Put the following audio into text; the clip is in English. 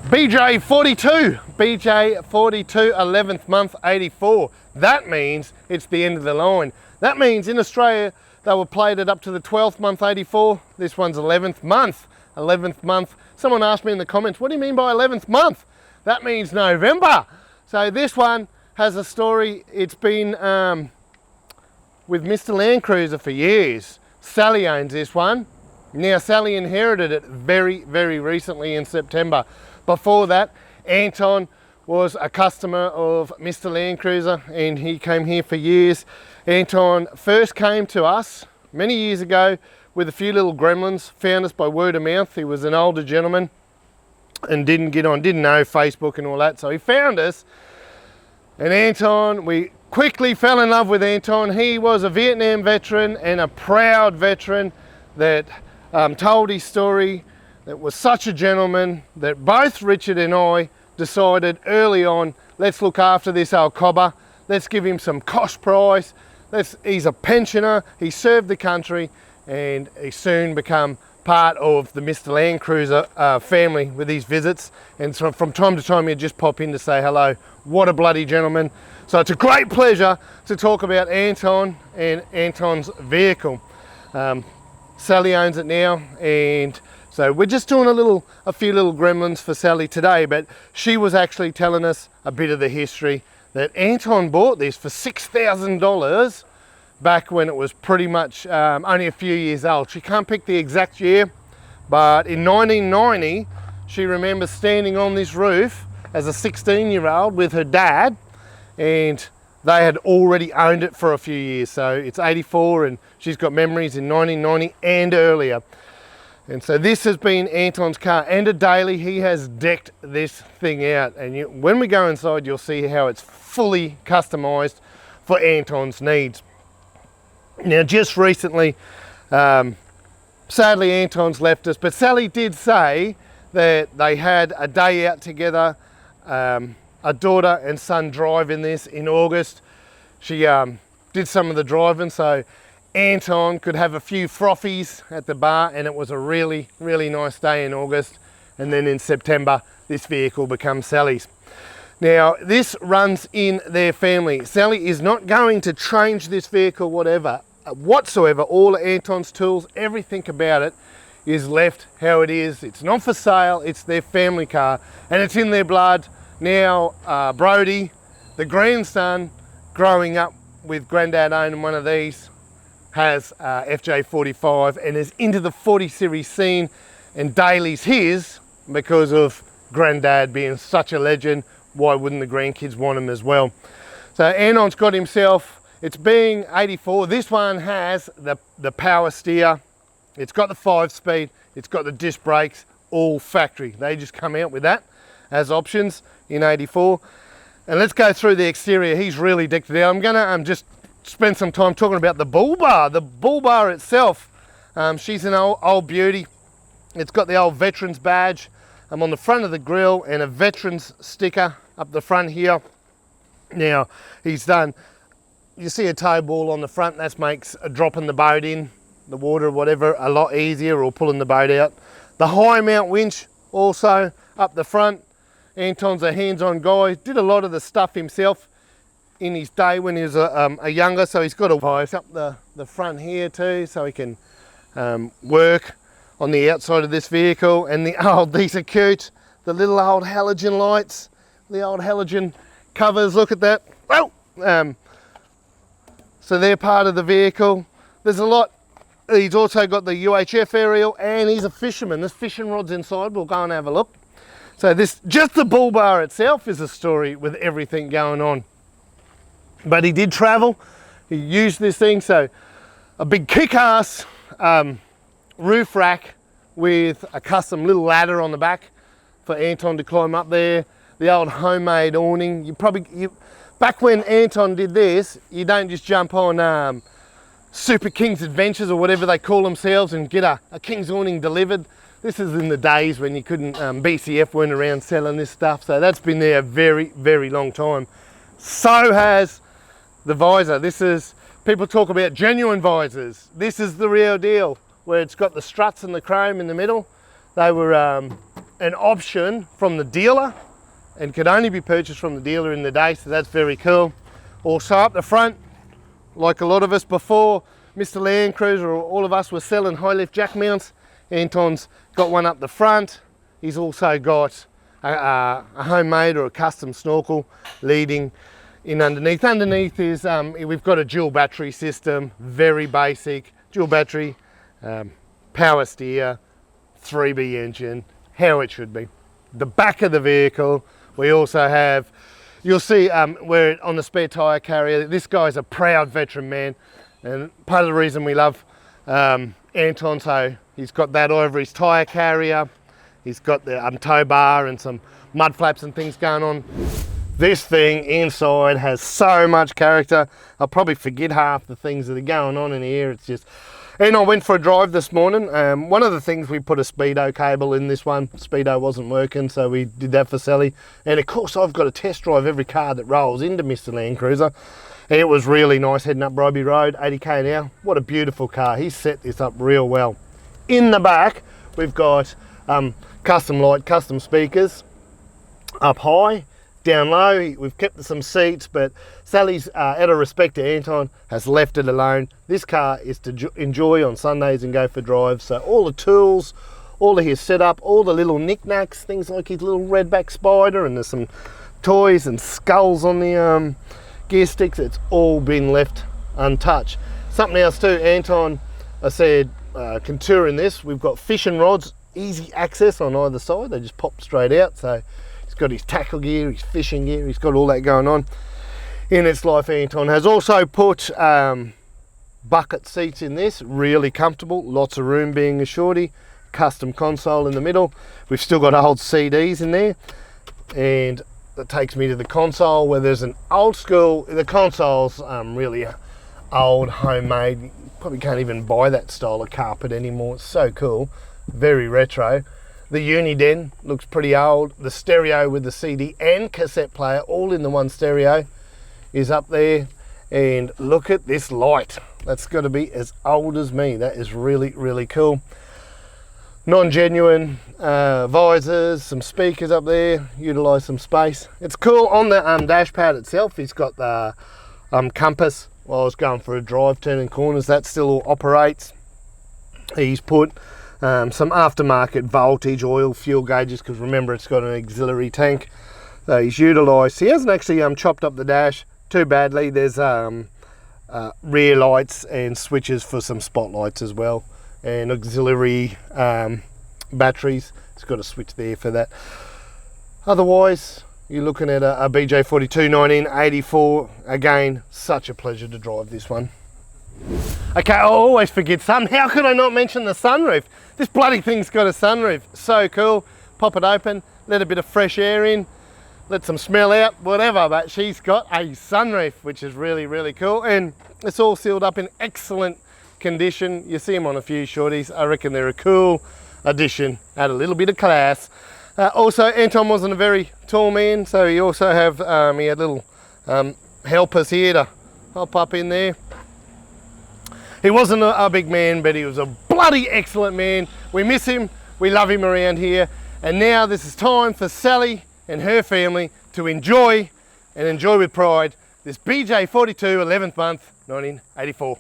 BJ42, BJ42, 11th month, 84. That means it's the end of the line. That means in Australia, they were plated up to the 12th month, 84. This one's 11th month, 11th month. Someone asked me in the comments, what do you mean by 11th month? That means November. So this one has a story. It's been with Mr Landcruiser for years. Sally owns this one. Now Sally inherited it very, very recently in September. Before that, Anton was a customer of Mr Landcruiser and he came here for years. Anton first came to us many years ago with a few little gremlins, found us by word of mouth. He was an older gentleman and didn't know Facebook and all that, so he found us. And Anton, we quickly fell in love with Anton. He was a Vietnam veteran and a proud veteran that told his story, that was such a gentleman that both Richard and I decided early on, let's look after this old cobber, let's give him some cost price. He's a pensioner, he served the country, and he soon become part of the Mr Landcruiser family with his visits. And so from time to time he'd just pop in to say hello. What a bloody gentleman. So it's a great pleasure to talk about Anton and Anton's vehicle. Sally owns it now, and so we're just doing a few little gremlins for Sally today, but she was actually telling us a bit of the history that Anton bought this for $6,000 back when it was pretty much only a few years old. She can't pick the exact year, but in 1990, she remembers standing on this roof as a 16-year-old with her dad, and they had already owned it for a few years. So it's 84 and she's got memories in 1990 and earlier. And so this has been Anton's car, and a daily. He has decked this thing out, and when we go inside you'll see how it's fully customized for Anton's needs. Now just recently, sadly Anton's left us, but Sally did say that they had a day out together, a daughter and son drive in this in August. She did some of the driving, so Anton could have a few frothies at the bar, and it was a really, really nice day in August. And then in September, this vehicle becomes Sally's. Now, this runs in their family. Sally is not going to change this vehicle whatsoever. All of Anton's tools, everything about it is left how it is. It's not for sale, it's their family car, and it's in their blood. Now, Brody, the grandson, growing up with Granddad owning one of these, has FJ45 and is into the 40 series scene, and Daly's his because of Granddad being such a legend. Why wouldn't the grandkids want him as well? So Anton's got himself, it's being 84, this one has the power steer, it's got the 5-speed, it's got the disc brakes, all factory. They just come out with that as options in 84. And let's go through the exterior. He's really decked it out. I'm gonna just spend some time talking about the bull bar. The bull bar itself, she's an old beauty. It's got the old veterans badge on the front of the grille and a veterans sticker up the front here. Now he's done, you see a tow ball on the front, that makes dropping the boat in the water or whatever a lot easier, or pulling the boat out. The high mount winch also up the front. Anton's a hands-on guy, did a lot of the stuff himself in his day when he was a younger, so he's got a wires up the front here too, so he can work on the outside of this vehicle. And these are cute, the little old halogen lights, the old halogen covers, look at that. Oh! So they're part of the vehicle. There's a lot. He's also got the UHF aerial, and he's a fisherman. There's fishing rods inside, we'll go and have a look. So just the bull bar itself is a story with everything going on. But he did travel, he used this thing, so a big kick-ass roof rack with a custom little ladder on the back for Anton to climb up there. The old homemade awning. Back when Anton did this, you don't just jump on Super King's Adventures or whatever they call themselves and get a King's awning delivered. This is in the days when you couldn't, BCF weren't around selling this stuff, so that's been there a very, very long time. So has the visor. People talk about genuine visors. This is the real deal, where it's got the struts and the chrome in the middle. They were an option from the dealer and could only be purchased from the dealer in the day, so that's very cool. Also up the front, like a lot of us before, Mr Landcruiser, or all of us were selling high lift jack mounts. Anton's got one up the front. He's also got a homemade or a custom snorkel leading in underneath. Underneath is, we've got a dual battery system, very basic, dual battery, power steer, 3B engine, how it should be. The back of the vehicle, we also have, you'll see we're on the spare tyre carrier. This guy's a proud veteran man, and part of the reason we love Anton, so he's got that over his tyre carrier. He's got the tow bar and some mud flaps and things going on. This thing inside has so much character. I'll probably forget half the things that are going on in here. It's just, and I went for a drive this morning. One of the things, we put a speedo cable in this one. Speedo wasn't working, so we did that for Sally. And of course, I've got to test drive every car that rolls into Mr Landcruiser. It was really nice heading up Bribey Road, 80k an hour. What a beautiful car. He's set this up real well. In the back, we've got custom light, custom speakers up high, down low. We've kept some seats, but Sally's, out of respect to Anton, has left it alone. This car is to enjoy on Sundays and go for drives. So all the tools, all of his setup, all the little knickknacks, things like his little redback spider, and there's some toys and skulls on the gear sticks. It's all been left untouched. Something else too, Anton, I said, can tour in this. We've got fishing rods, easy access on either side. They just pop straight out. So he's got his tackle gear, his fishing gear, he's got all that going on. In its life, Anton has also put bucket seats in this, really comfortable, lots of room being a shorty, custom console in the middle. We've still got old CDs in there, and that takes me to the console where there's an old school, the console's really old, homemade. You probably can't even buy that style of carpet anymore. It's so cool, very retro. The Uniden looks pretty old. The stereo with the CD and cassette player all in the one stereo is up there. And look at this light. That's got to be as old as me. That is really, really cool. Non-genuine visors, some speakers up there, utilise some space. It's cool. On the dash pad itself, he's got the compass. While I was going for a drive, turning corners, that still operates. He's put some aftermarket voltage, oil, fuel gauges, because remember it's got an auxiliary tank. So he's utilised. He hasn't actually chopped up the dash too badly. There's rear lights and switches for some spotlights as well, and auxiliary batteries. It's got a switch there for that. Otherwise, you're looking at a BJ42 1984. Again, such a pleasure to drive this one. Okay, I always forget something. How could I not mention the sunroof? This bloody thing's got a sunroof. So cool. Pop it open, let a bit of fresh air in, let some smell out, whatever, but she's got a sunroof, which is really, really cool. And it's all sealed up in excellent condition. You see them on a few shorties. I reckon they're a cool addition, add a little bit of class. Also, Anton wasn't a very tall man, so he also have, he had little helpers here to hop up in there. He wasn't a big man, but he was a bloody excellent man. We miss him, we love him around here. And now this is time for Sally and her family to enjoy, and enjoy with pride, this BJ42 11th month 1984.